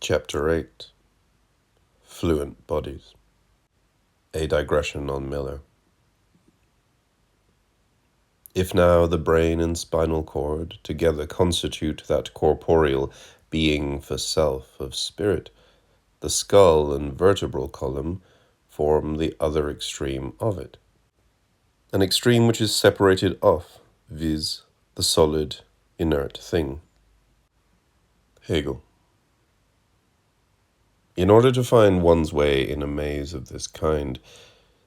Chapter 8 Fluent Bodies. A digression on Miller. If now the brain and spinal cord together constitute that corporeal being for self of spirit, the skull and vertebral column form the other extreme of it, an extreme which is separated off, viz., the solid, inert thing. Hegel. In order to find one's way in a maze of this kind,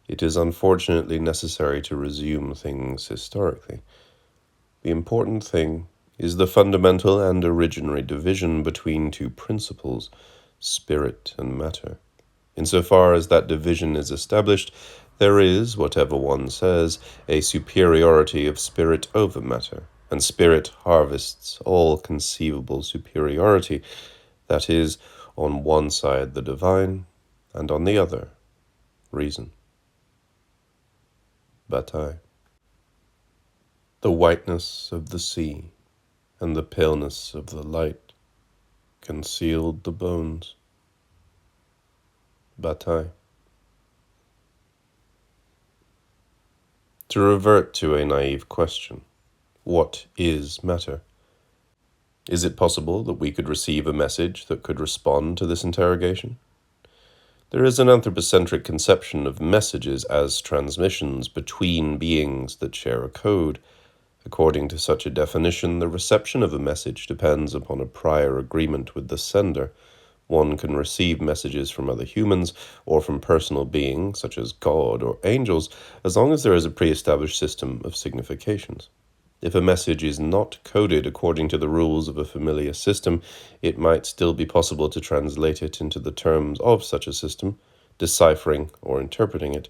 it is unfortunately necessary to resume things historically. The important thing is the fundamental and originary division between two principles, spirit and matter. Insofar as that division is established, there is, whatever one says, a superiority of spirit over matter, and spirit harvests all conceivable superiority, that is, on one side the divine, and on the other, reason. Bataille. The whiteness of the sea and the paleness of the light concealed the bones. Bataille. To revert to a naive question, what is matter? Is it possible that we could receive a message that could respond to this interrogation? There is an anthropocentric conception of messages as transmissions between beings that share a code. According to such a definition, the reception of a message depends upon a prior agreement with the sender. One can receive messages from other humans or from personal beings, such as God or angels, as long as there is a pre-established system of significations. If a message is not coded according to the rules of a familiar system, it might still be possible to translate it into the terms of such a system, deciphering or interpreting it.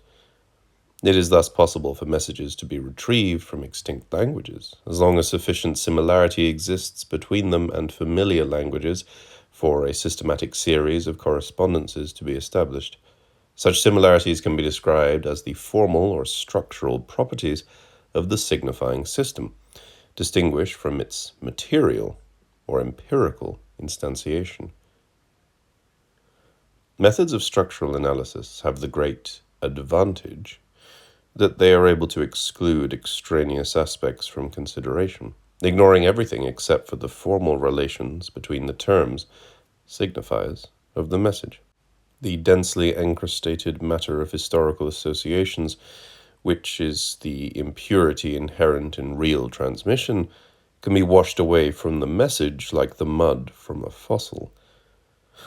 It is thus possible for messages to be retrieved from extinct languages, as long as sufficient similarity exists between them and familiar languages for a systematic series of correspondences to be established. Such similarities can be described as the formal or structural properties of the signifying system, distinguished from its material or empirical instantiation. Methods of structural analysis have the great advantage that they are able to exclude extraneous aspects from consideration, ignoring everything except for the formal relations between the terms, signifiers, of the message. The densely encrustated matter of historical associations, which is the impurity inherent in real transmission, can be washed away from the message like the mud from a fossil.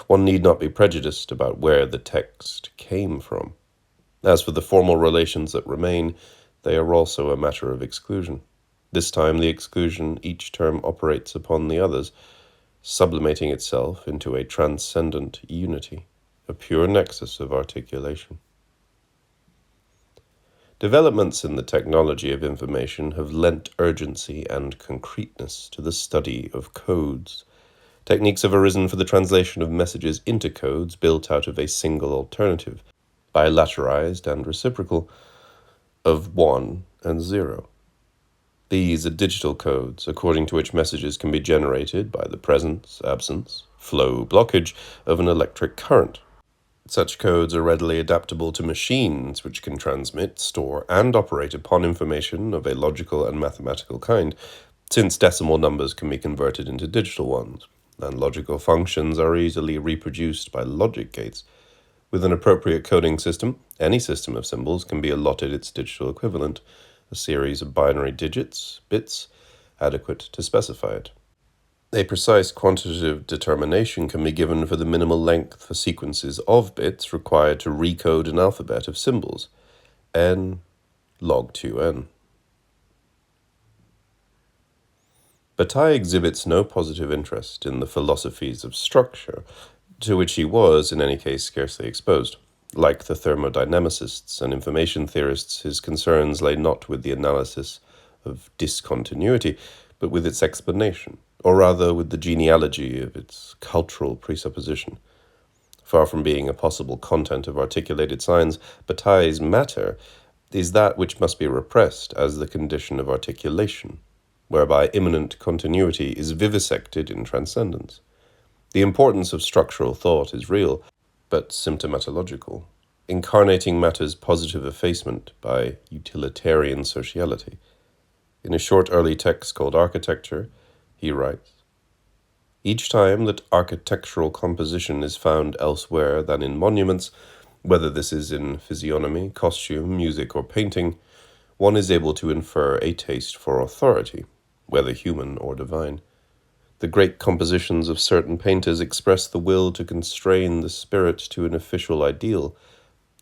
One need not be prejudiced about where the text came from. As for the formal relations that remain, they are also a matter of exclusion. This time the exclusion each term operates upon the others, sublimating itself into a transcendent unity, a pure nexus of articulation. Developments in the technology of information have lent urgency and concreteness to the study of codes. Techniques have arisen for the translation of messages into codes built out of a single alternative, bilateralized and reciprocal, of 1 and 0. These are digital codes, according to which messages can be generated by the presence, absence, flow, blockage of an electric current. Such codes are readily adaptable to machines which can transmit, store, and operate upon information of a logical and mathematical kind, since decimal numbers can be converted into digital ones, and logical functions are easily reproduced by logic gates. With an appropriate coding system, any system of symbols can be allotted its digital equivalent, a series of binary digits, bits, adequate to specify it. A precise quantitative determination can be given for the minimal length for sequences of bits required to recode an alphabet of symbols, n log 2n. Bataille exhibits no positive interest in the philosophies of structure, to which he was, in any case, scarcely exposed. Like the thermodynamicists and information theorists, his concerns lay not with the analysis of discontinuity, but with its explanation, or rather with the genealogy of its cultural presupposition. Far from being a possible content of articulated signs, Bataille's matter is that which must be repressed as the condition of articulation, whereby immanent continuity is vivisected in transcendence. The importance of structural thought is real, but symptomatological, incarnating matter's positive effacement by utilitarian sociality. In a short early text called Architecture, he writes, "Each time that architectural composition is found elsewhere than in monuments, whether this is in physiognomy, costume, music, or painting, one is able to infer a taste for authority, whether human or divine. The great compositions of certain painters express the will to constrain the spirit to an official ideal.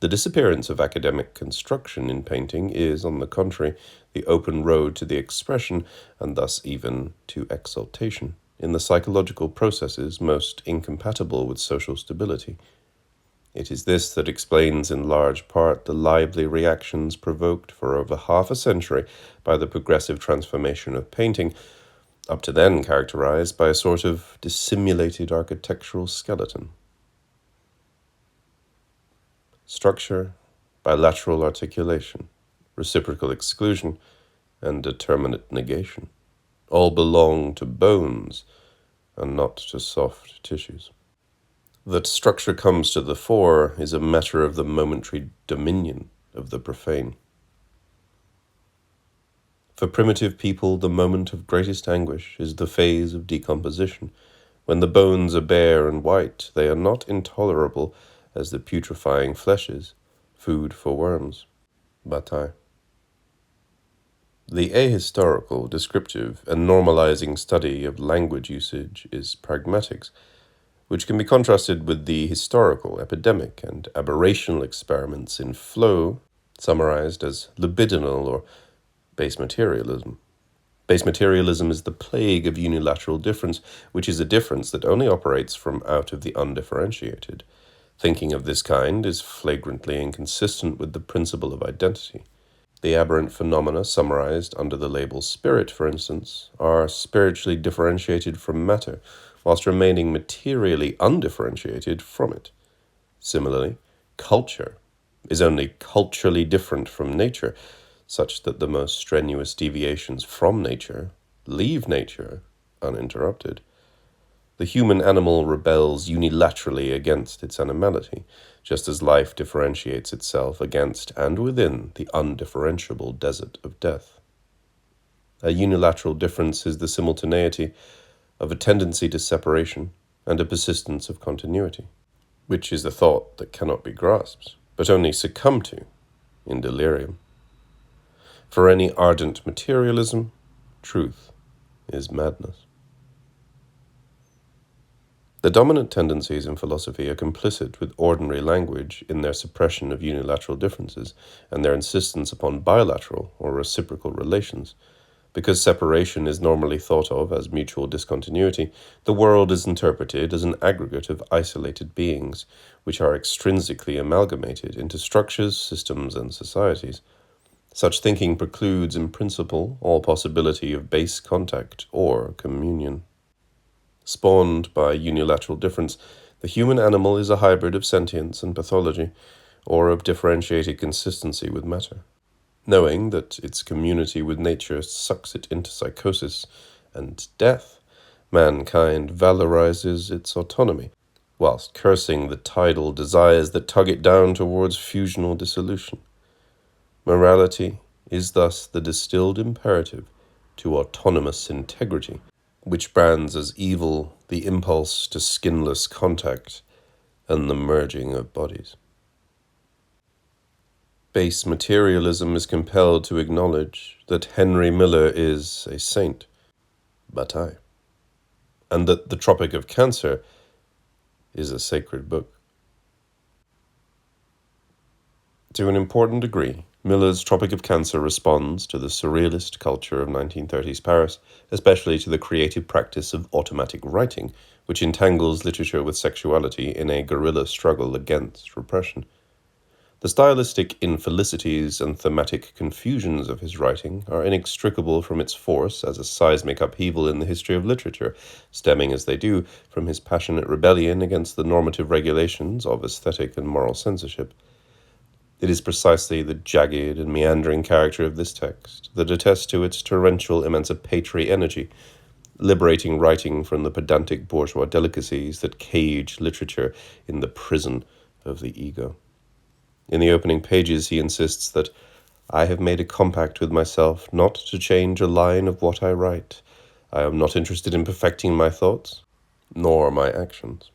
The disappearance of academic construction in painting is, on the contrary, the open road to the expression, and thus even to exaltation, in the psychological processes most incompatible with social stability. It is this that explains in large part the lively reactions provoked for over half a century by the progressive transformation of painting, up to then characterized by a sort of dissimulated architectural skeleton. Structure, bilateral articulation, reciprocal exclusion, and determinate negation all belong to bones and not to soft tissues. That structure comes to the fore is a matter of the momentary dominion of the profane. For primitive people, the moment of greatest anguish is the phase of decomposition. When the bones are bare and white, they are not intolerable as the putrefying flesh is, food for worms. Bataille. The ahistorical, descriptive, and normalizing study of language usage is pragmatics, which can be contrasted with the historical, epidemic, and aberrational experiments in flow, summarized as libidinal or base materialism. Base materialism is the plague of unilateral difference, which is a difference that only operates from out of the undifferentiated. Thinking of this kind is flagrantly inconsistent with the principle of identity. The aberrant phenomena summarized under the label spirit, for instance, are spiritually differentiated from matter, whilst remaining materially undifferentiated from it. Similarly, culture is only culturally different from nature, such that the most strenuous deviations from nature leave nature uninterrupted. The human animal rebels unilaterally against its animality, just as life differentiates itself against and within the undifferentiable desert of death. A unilateral difference is the simultaneity of a tendency to separation and a persistence of continuity, which is a thought that cannot be grasped, but only succumbed to in delirium. For any ardent materialism, truth is madness. The dominant tendencies in philosophy are complicit with ordinary language in their suppression of unilateral differences and their insistence upon bilateral or reciprocal relations. Because separation is normally thought of as mutual discontinuity, the world is interpreted as an aggregate of isolated beings, which are extrinsically amalgamated into structures, systems, and societies. Such thinking precludes in principle all possibility of base contact or communion. Spawned by unilateral difference, the human animal is a hybrid of sentience and pathology, or of differentiated consistency with matter. Knowing that its community with nature sucks it into psychosis and death, mankind valorizes its autonomy, whilst cursing the tidal desires that tug it down towards fusional dissolution. Morality is thus the distilled imperative to autonomous integrity, which brands as evil the impulse to skinless contact and the merging of bodies. Base materialism is compelled to acknowledge that Henry Miller is a saint, Bataille, and that the Tropic of Cancer is a sacred book. To an important degree, Miller's Tropic of Cancer responds to the surrealist culture of 1930s Paris, especially to the creative practice of automatic writing, which entangles literature with sexuality in a guerrilla struggle against repression. The stylistic infelicities and thematic confusions of his writing are inextricable from its force as a seismic upheaval in the history of literature, stemming as they do from his passionate rebellion against the normative regulations of aesthetic and moral censorship. It is precisely the jagged and meandering character of this text that attests to its torrential emancipatory energy, liberating writing from the pedantic bourgeois delicacies that cage literature in the prison of the ego. In the opening pages, he insists that I have made a compact with myself not to change a line of what I write. I am not interested in perfecting my thoughts, nor my actions.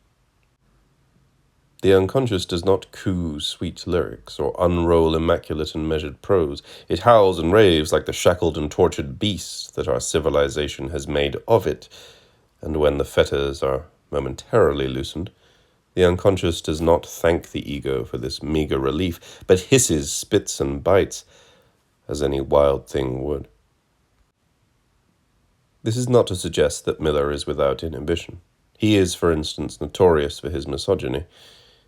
The unconscious does not coo sweet lyrics or unroll immaculate and measured prose. It howls and raves like the shackled and tortured beast that our civilization has made of it, and when the fetters are momentarily loosened, the unconscious does not thank the ego for this meager relief, but hisses, spits, and bites, as any wild thing would. This is not to suggest that Miller is without inhibition. He is, for instance, notorious for his misogyny.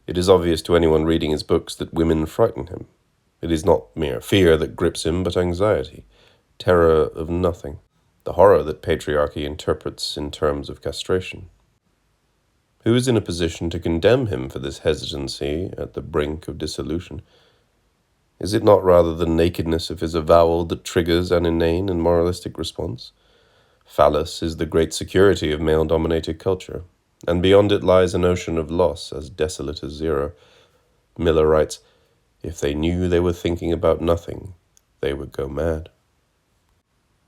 It is obvious to anyone reading his books that women frighten him. It is not mere fear that grips him, but anxiety, terror of nothing, the horror that patriarchy interprets in terms of castration. Who is in a position to condemn him for this hesitancy at the brink of dissolution? Is it not rather the nakedness of his avowal that triggers an inane and moralistic response? Phallus is the great security of male-dominated culture, and beyond it lies an ocean of loss as desolate as zero. Miller writes, if they knew they were thinking about nothing, they would go mad.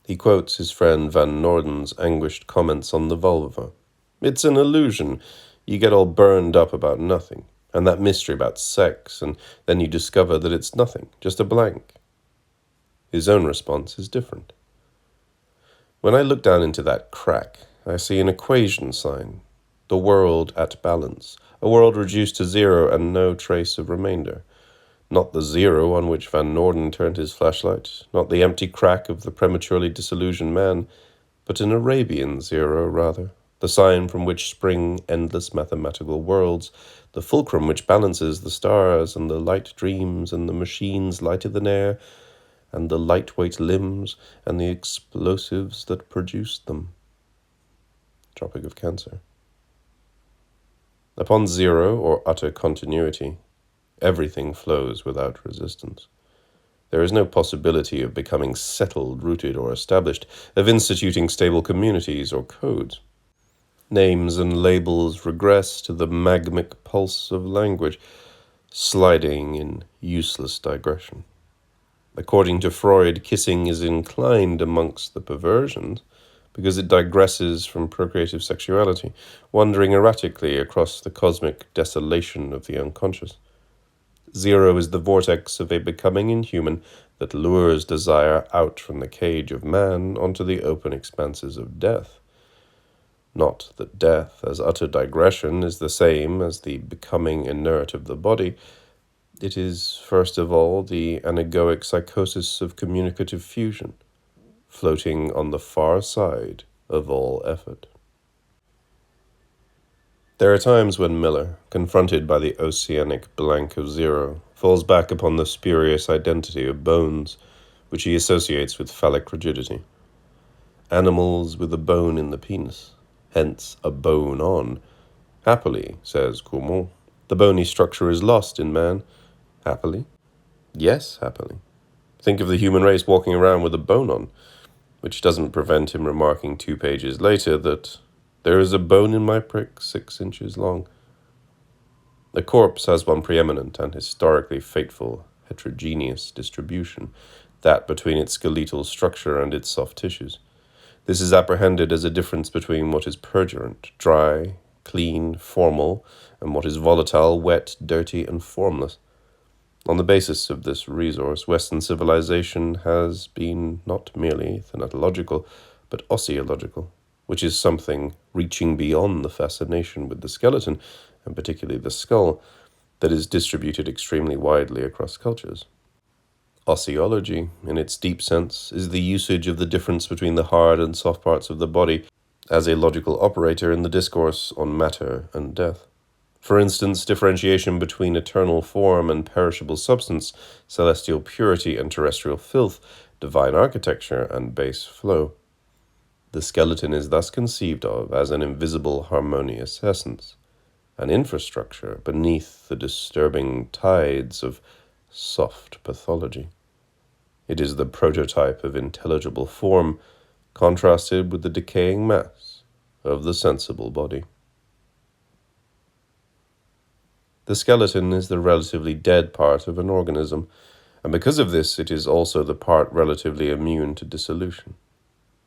He quotes his friend Van Noorden's anguished comments on the vulva. It's an illusion. You get all burned up about nothing, and that mystery about sex, and then you discover that it's nothing, just a blank. His own response is different. When I look down into that crack, I see an equation sign, the world at balance, a world reduced to zero and no trace of remainder. Not the zero on which Van Noorden turned his flashlight, not the empty crack of the prematurely disillusioned man, but an Arabian zero, rather, the sign from which spring endless mathematical worlds, the fulcrum which balances the stars and the light dreams and the machines lighter than air, and the lightweight limbs and the explosives that produced them. Tropic of Cancer. Upon zero or utter continuity, everything flows without resistance. There is no possibility of becoming settled, rooted, or established, of instituting stable communities or codes. Names and labels regress to the magmic pulse of language, sliding in useless digression. According to Freud, kissing is inclined amongst the perversions because it digresses from procreative sexuality, wandering erratically across the cosmic desolation of the unconscious. Zero is the vortex of a becoming inhuman that lures desire out from the cage of man onto the open expanses of death. Not that death, as utter digression, is the same as the becoming inert of the body. It is, first of all, the anegoic psychosis of communicative fusion, floating on the far side of all effort. There are times when Miller, confronted by the oceanic blank of zero, falls back upon the spurious identity of bones, which he associates with phallic rigidity. Animals with a bone in the penis, hence a bone on. Happily, says Gourmont, the bony structure is lost in man. Happily? Yes, happily. Think of the human race walking around with a bone on, which doesn't prevent him remarking 2 pages later that there is a bone in my prick 6 inches long. The corpse has one preeminent and historically fateful heterogeneous distribution, that between its skeletal structure and its soft tissues. This is apprehended as a difference between what is purulent, dry, clean, formal, and what is volatile, wet, dirty, and formless. On the basis of this resource, Western civilization has been not merely thanatological, but oseological, which is something reaching beyond the fascination with the skeleton, and particularly the skull, that is distributed extremely widely across cultures. Oseology, in its deep sense, is the usage of the difference between the hard and soft parts of the body as a logical operator in the discourse on matter and death. For instance, differentiation between eternal form and perishable substance, celestial purity and terrestrial filth, divine architecture and base flow. The skeleton is thus conceived of as an invisible harmonious essence, an infrastructure beneath the disturbing tides of soft pathology. It is the prototype of intelligible form, contrasted with the decaying mass of the sensible body. The skeleton is the relatively dead part of an organism, and because of this it is also the part relatively immune to dissolution,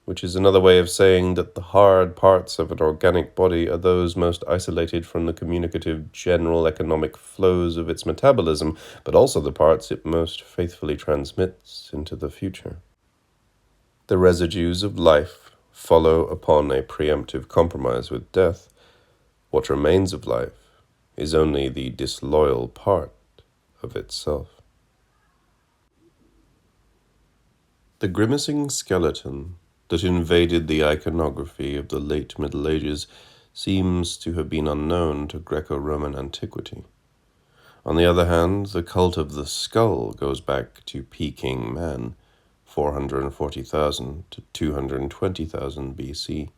which is another way of saying that the hard parts of an organic body are those most isolated from the communicative general economic flows of its metabolism, but also the parts it most faithfully transmits into the future. The residues of life follow upon a preemptive compromise with death. What remains of life is only the disloyal part of itself. The grimacing skeleton that invaded the iconography of the late Middle Ages seems to have been unknown to Greco-Roman antiquity. On the other hand, the cult of the skull goes back to Peking Man, 440,000 to 220,000 BC.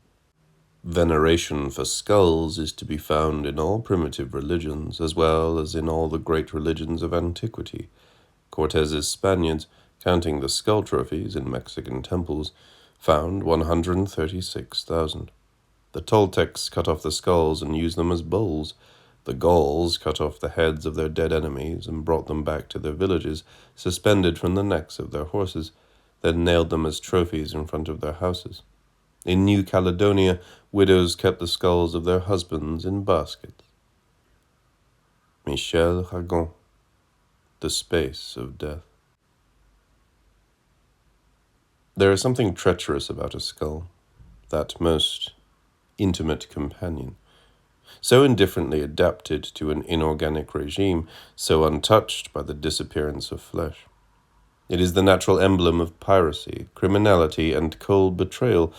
Veneration for skulls is to be found in all primitive religions, as well as in all the great religions of antiquity. Cortez's Spaniards, counting the skull trophies in Mexican temples, found 136,000. The Toltecs cut off the skulls and used them as bowls. The Gauls cut off the heads of their dead enemies and brought them back to their villages, suspended from the necks of their horses, then nailed them as trophies in front of their houses. In New Caledonia, widows kept the skulls of their husbands in baskets. Michel Ragon, The Space of Death. There is something treacherous about a skull, that most intimate companion, so indifferently adapted to an inorganic regime, so untouched by the disappearance of flesh. It is the natural emblem of piracy, criminality, and cold betrayal.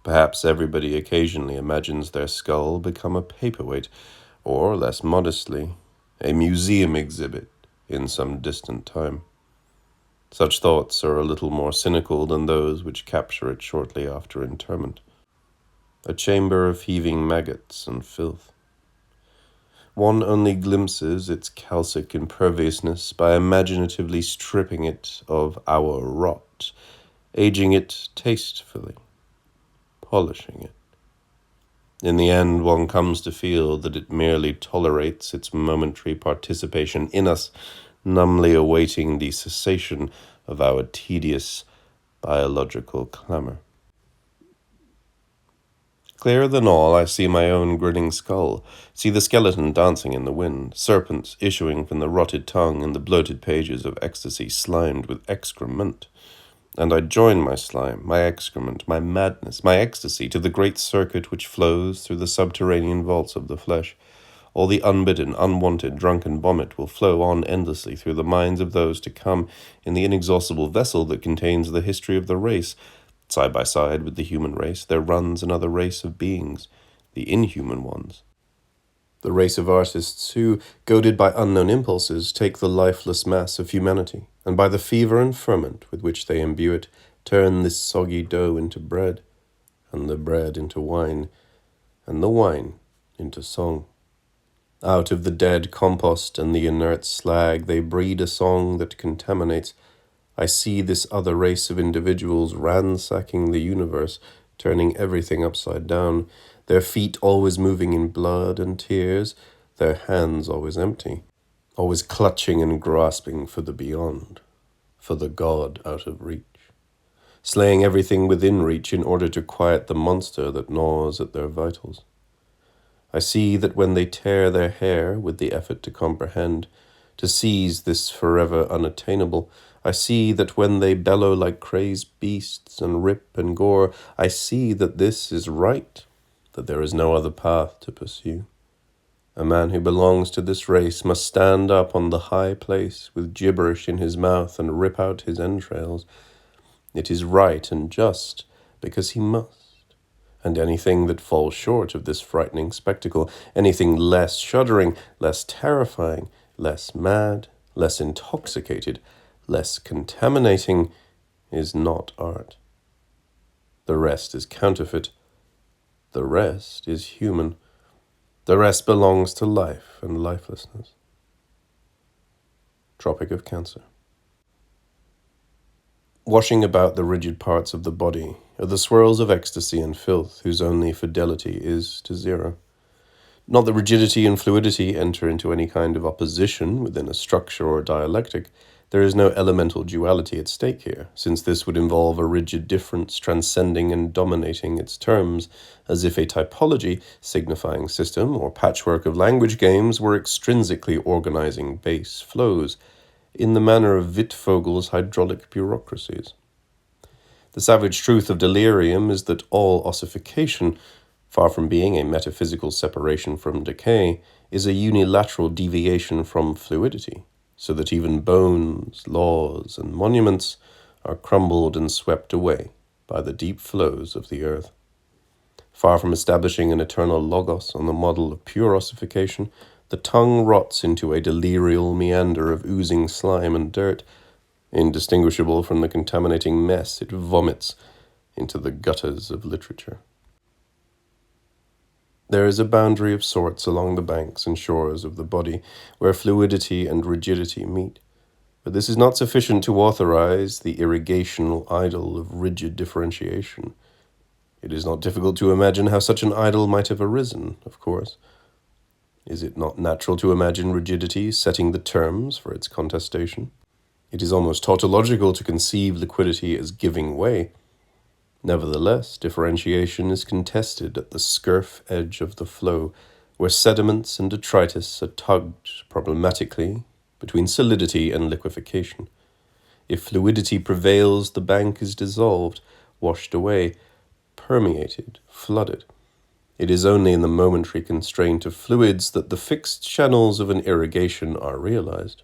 Perhaps everybody occasionally imagines their skull become a paperweight, or, less modestly, a museum exhibit in some distant time. Such thoughts are a little more cynical than those which capture it shortly after interment. A chamber of heaving maggots and filth. One only glimpses its calcic imperviousness by imaginatively stripping it of our rot, aging it tastefully, polishing it. In the end, one comes to feel that it merely tolerates its momentary participation in us, numbly awaiting the cessation of our tedious biological clamor. Clearer than all, I see my own grinning skull, see the skeleton dancing in the wind, serpents issuing from the rotted tongue and the bloated pages of ecstasy slimed with excrement. And I join my slime, my excrement, my madness, my ecstasy to the great circuit which flows through the subterranean vaults of the flesh. All the unbidden, unwanted, drunken vomit will flow on endlessly through the minds of those to come in the inexhaustible vessel that contains the history of the race. Side by side with the human race, there runs another race of beings, the inhuman ones. The race of artists who, goaded by unknown impulses, take the lifeless mass of humanity, and by the fever and ferment with which they imbue it, turn this soggy dough into bread, and the bread into wine, and the wine into song. Out of the dead compost and the inert slag, they breed a song that contaminates. I see this other race of individuals ransacking the universe, turning everything upside down, their feet always moving in blood and tears, their hands always empty, always clutching and grasping for the beyond, for the God out of reach, slaying everything within reach in order to quiet the monster that gnaws at their vitals. I see that when they tear their hair with the effort to comprehend, to seize this forever unattainable, I see that when they bellow like crazed beasts and rip and gore, I see that this is right, that there is no other path to pursue. A man who belongs to this race must stand up on the high place with gibberish in his mouth and rip out his entrails. It is right and just because he must. And anything that falls short of this frightening spectacle, anything less shuddering, less terrifying, less mad, less intoxicated, less contaminating, is not art. The rest is counterfeit. The rest is human. The rest belongs to life and lifelessness. Tropic of Cancer. Washing about the rigid parts of the body are the swirls of ecstasy and filth whose only fidelity is to zero. Not that rigidity and fluidity enter into any kind of opposition within a structure or dialectic. There is no elemental duality at stake here, since this would involve a rigid difference transcending and dominating its terms, as if a typology, signifying system, or patchwork of language games were extrinsically organizing base flows, in the manner of Wittfogel's hydraulic bureaucracies. The savage truth of delirium is that all ossification, far from being a metaphysical separation from decay, is a unilateral deviation from fluidity, so that even bones, laws, and monuments are crumbled and swept away by the deep flows of the earth. Far from establishing an eternal logos on the model of pure ossification, the tongue rots into a delirial meander of oozing slime and dirt, indistinguishable from the contaminating mess it vomits into the gutters of literature. There is a boundary of sorts along the banks and shores of the body where fluidity and rigidity meet, but this is not sufficient to authorize the irrigational idol of rigid differentiation. It is not difficult to imagine how such an idol might have arisen, of course. Is it not natural to imagine rigidity setting the terms for its contestation? It is almost tautological to conceive liquidity as giving way. Nevertheless, differentiation is contested at the scurf edge of the flow, where sediments and detritus are tugged problematically between solidity and liquefaction. If fluidity prevails, the bank is dissolved, washed away, permeated, flooded. It is only in the momentary constraint of fluids that the fixed channels of an irrigation are realized.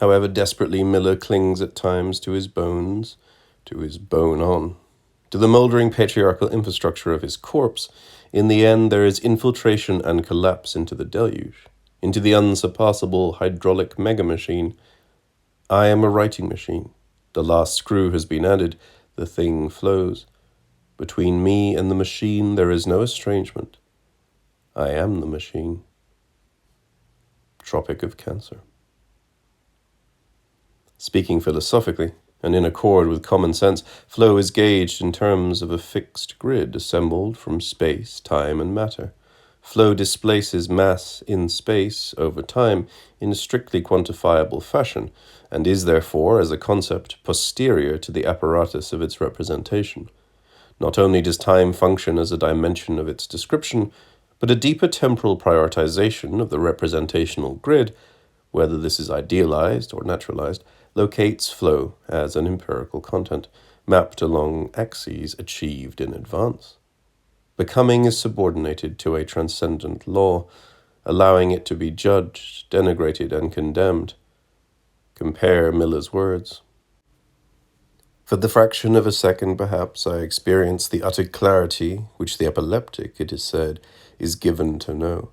However desperately Miller clings at times to his bones, to his bone-on, to the mouldering patriarchal infrastructure of his corpse, in the end there is infiltration and collapse into the deluge, into the unsurpassable hydraulic megamachine. I am a writing machine. The last screw has been added. The thing flows. Between me and the machine there is no estrangement. I am the machine. Tropic of Cancer. Speaking philosophically, and in accord with common sense, flow is gauged in terms of a fixed grid assembled from space, time, and matter. Flow displaces mass in space over time in a strictly quantifiable fashion, and is therefore, as a concept, posterior to the apparatus of its representation. Not only does time function as a dimension of its description, but a deeper temporal prioritization of the representational grid, whether this is idealized or naturalized, locates flow as an empirical content, mapped along axes achieved in advance. Becoming is subordinated to a transcendent law, allowing it to be judged, denigrated, and condemned. Compare Miller's words. For the fraction of a second, perhaps, I experienced the utter clarity which the epileptic, it is said, is given to know.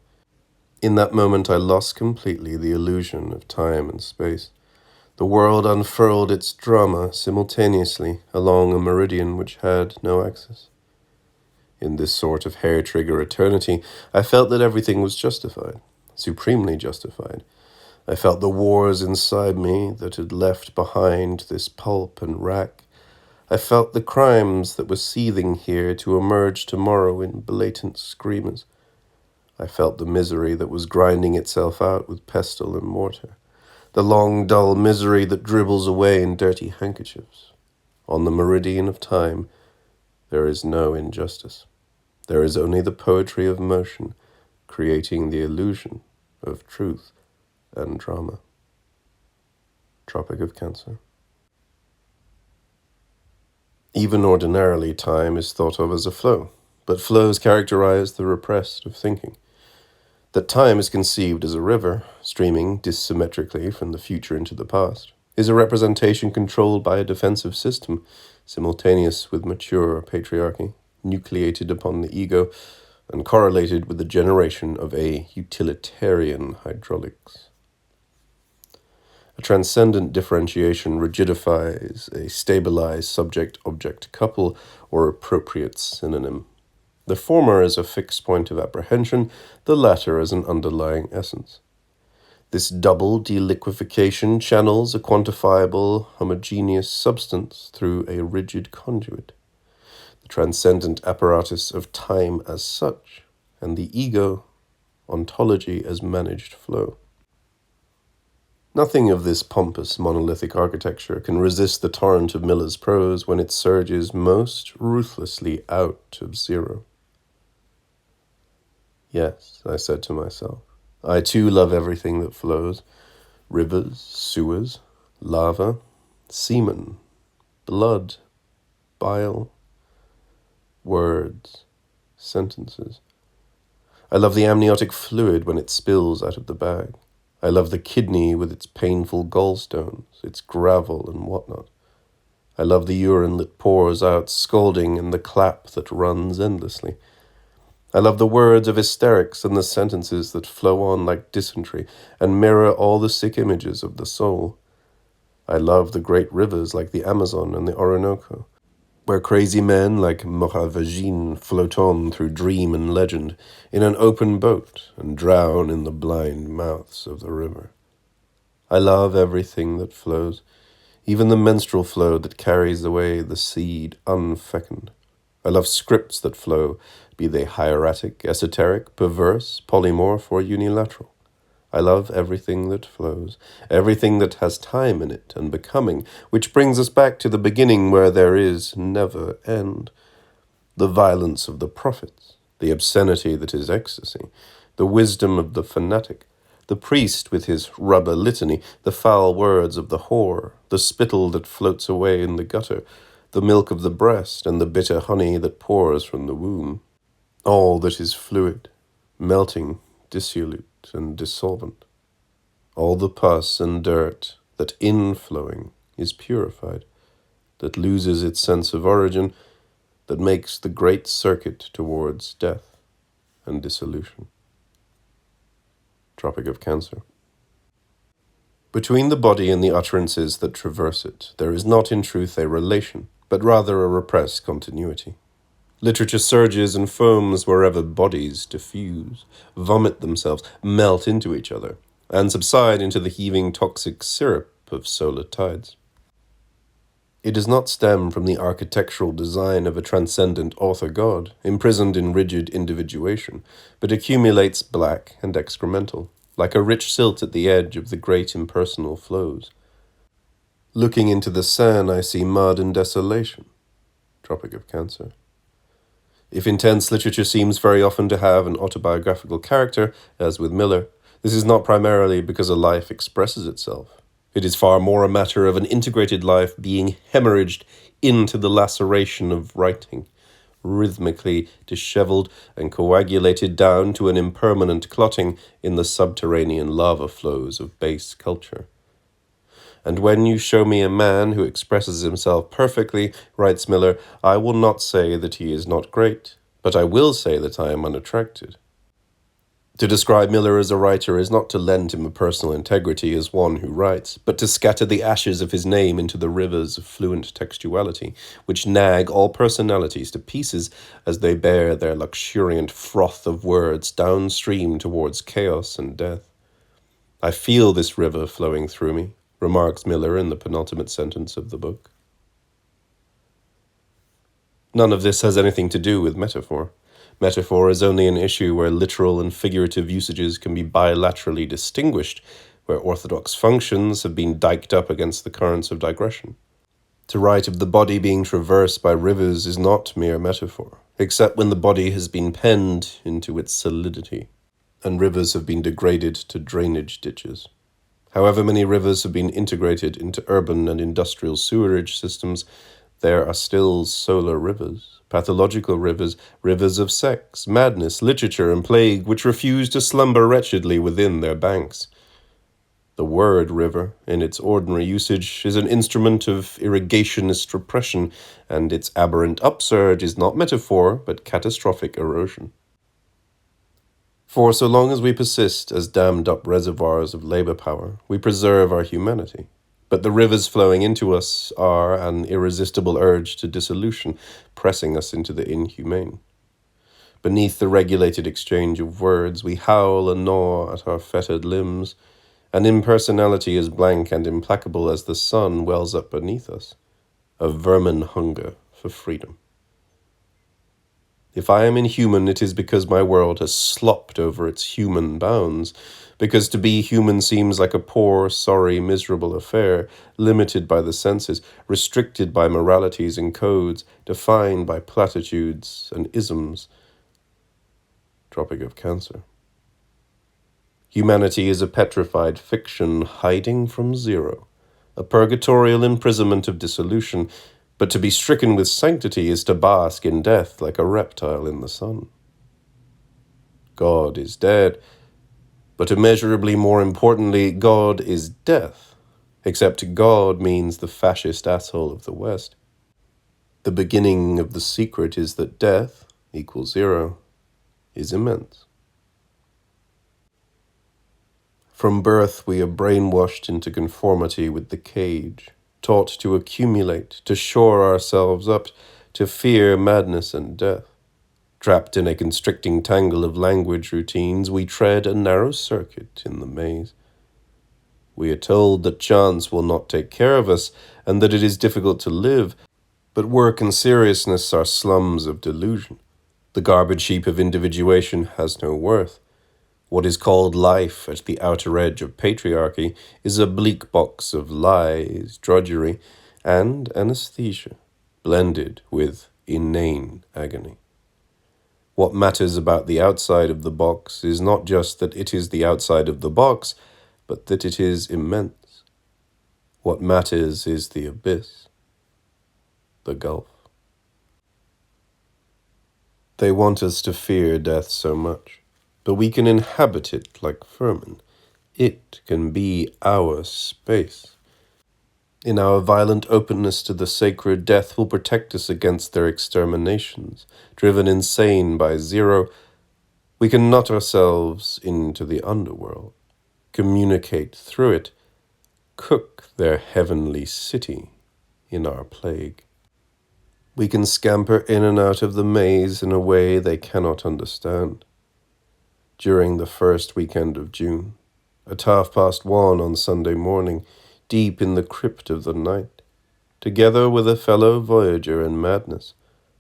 In that moment I lost completely the illusion of time and space. The world unfurled its drama simultaneously along a meridian which had no axis. In this sort of hair-trigger eternity, I felt that everything was justified, supremely justified. I felt the wars inside me that had left behind this pulp and rack. I felt the crimes that were seething here to emerge tomorrow in blatant screamers. I felt the misery that was grinding itself out with pestle and mortar, the long, dull misery that dribbles away in dirty handkerchiefs. On the meridian of time, there is no injustice. There is only the poetry of motion, creating the illusion of truth and drama. Tropic of Cancer. Even ordinarily, time is thought of as a flow, but flows characterize the repressed of thinking. That time is conceived as a river, streaming dissymmetrically from the future into the past, is a representation controlled by a defensive system, simultaneous with mature patriarchy, nucleated upon the ego, and correlated with the generation of a utilitarian hydraulics. A transcendent differentiation rigidifies a stabilized subject-object couple or appropriate synonym. The former is a fixed point of apprehension, the latter as an underlying essence. This double deliquification channels a quantifiable, homogeneous substance through a rigid conduit. the transcendent apparatus of time as such, and the ego, ontology as managed flow. Nothing of this pompous monolithic architecture can resist the torrent of Miller's prose when it surges most ruthlessly out of zero. Yes, I said to myself, I too love everything that flows. Rivers, sewers, lava, semen, blood, bile, words, sentences. I love the amniotic fluid when it spills out of the bag. I love the kidney with its painful gallstones, its gravel and whatnot. I love the urine that pours out scalding and the clap that runs endlessly. I love the words of hysterics and the sentences that flow on like dysentery and mirror all the sick images of the soul. I love the great rivers like the Amazon and the Orinoco, where crazy men like Moravagine float on through dream and legend in an open boat and drown in the blind mouths of the river. I love everything that flows, even the menstrual flow that carries away the seed unfecund. I love scripts that flow, be they hieratic, esoteric, perverse, polymorph, or unilateral. I love everything that flows, everything that has time in it and becoming, which brings us back to the beginning where there is never end. The violence of the prophets, the obscenity that is ecstasy, the wisdom of the fanatic, the priest with his rubber litany, the foul words of the whore, the spittle that floats away in the gutter, the milk of the breast and the bitter honey that pours from the womb. All that is fluid, melting, dissolute, and dissolvent. All the pus and dirt that inflowing is purified, that loses its sense of origin, that makes the great circuit towards death and dissolution. Tropic of Cancer. Between the body and the utterances that traverse it, there is not in truth a relation, but rather a repressed continuity. Literature surges and foams wherever bodies diffuse, vomit themselves, melt into each other, and subside into the heaving toxic syrup of solar tides. It does not stem from the architectural design of a transcendent author-god, imprisoned in rigid individuation, but accumulates black and excremental, like a rich silt at the edge of the great impersonal flows. Looking into the Seine, I see mud and desolation. Tropic of Cancer. If intense literature seems very often to have an autobiographical character, as with Miller, this is not primarily because a life expresses itself. It is far more a matter of an integrated life being hemorrhaged into the laceration of writing, rhythmically disheveled and coagulated down to an impermanent clotting in the subterranean lava flows of base culture. And when you show me a man who expresses himself perfectly, writes Miller, I will not say that he is not great, but I will say that I am unattracted. To describe Miller as a writer is not to lend him a personal integrity as one who writes, but to scatter the ashes of his name into the rivers of fluent textuality, which nag all personalities to pieces as they bear their luxuriant froth of words downstream towards chaos and death. I feel this river flowing through me, remarks Miller in the penultimate sentence of the book. None of this has anything to do with metaphor. Metaphor is only an issue where literal and figurative usages can be bilaterally distinguished, where orthodox functions have been diked up against the currents of digression. To write of the body being traversed by rivers is not mere metaphor, except when the body has been penned into its solidity, and rivers have been degraded to drainage ditches. However many rivers have been integrated into urban and industrial sewerage systems, there are still solar rivers, pathological rivers, rivers of sex, madness, literature, and plague, which refuse to slumber wretchedly within their banks. The word river, in its ordinary usage, is an instrument of irrigationist repression, and its aberrant upsurge is not metaphor, but catastrophic erosion. For so long as we persist as dammed-up reservoirs of labor power, we preserve our humanity. But the rivers flowing into us are an irresistible urge to dissolution, pressing us into the inhumane. Beneath the regulated exchange of words, we howl and gnaw at our fettered limbs. An impersonality as blank and implacable as the sun wells up beneath us, a vermin hunger for freedom. If I am inhuman, it is because my world has slopped over its human bounds, because to be human seems like a poor, sorry, miserable affair, limited by the senses, restricted by moralities and codes, defined by platitudes and isms. Tropic of Cancer. Humanity is a petrified fiction hiding from zero, a purgatorial imprisonment of dissolution, but to be stricken with sanctity is to bask in death like a reptile in the sun. God is dead, but immeasurably more importantly, God is death, except God means the fascist asshole of the West. The beginning of the secret is that death equals zero is immense. From birth we are brainwashed into conformity with the cage, taught to accumulate, to shore ourselves up, to fear madness and death. Trapped in a constricting tangle of language routines, we tread a narrow circuit in the maze. We are told that chance will not take care of us, and that it is difficult to live, but work and seriousness are slums of delusion. The garbage heap of individuation has no worth. What is called life at the outer edge of patriarchy is a bleak box of lies, drudgery, and anesthesia, blended with inane agony. What matters about the outside of the box is not just that it is the outside of the box, but that it is immense. What matters is the abyss, the gulf. They want us to fear death so much, but we can inhabit it like vermin. It can be our space. In our violent openness to the sacred, death will protect us against their exterminations. Driven insane by zero, we can knot ourselves into the underworld, communicate through it, cook their heavenly city in our plague. We can scamper in and out of the maze in a way they cannot understand. During the first weekend of June, at 1:30 on Sunday morning, deep in the crypt of the night, together with a fellow voyager in madness,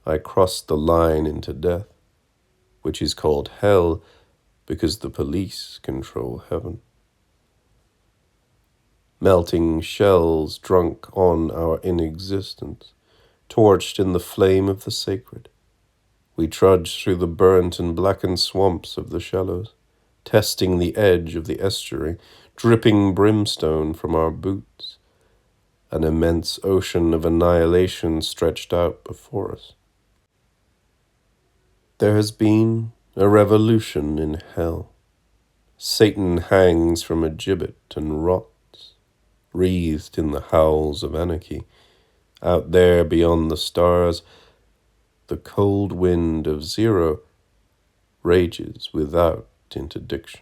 I crossed the line into death, which is called hell because the police control heaven. Melting shells drunk on our inexistence, torched in the flame of the sacred, we trudge through the burnt and blackened swamps of the shallows, testing the edge of the estuary, dripping brimstone from our boots, an immense ocean of annihilation stretched out before us. There has been a revolution in hell. Satan hangs from a gibbet and rots, wreathed in the howls of anarchy. Out there beyond the stars, the cold wind of zero rages without interdiction.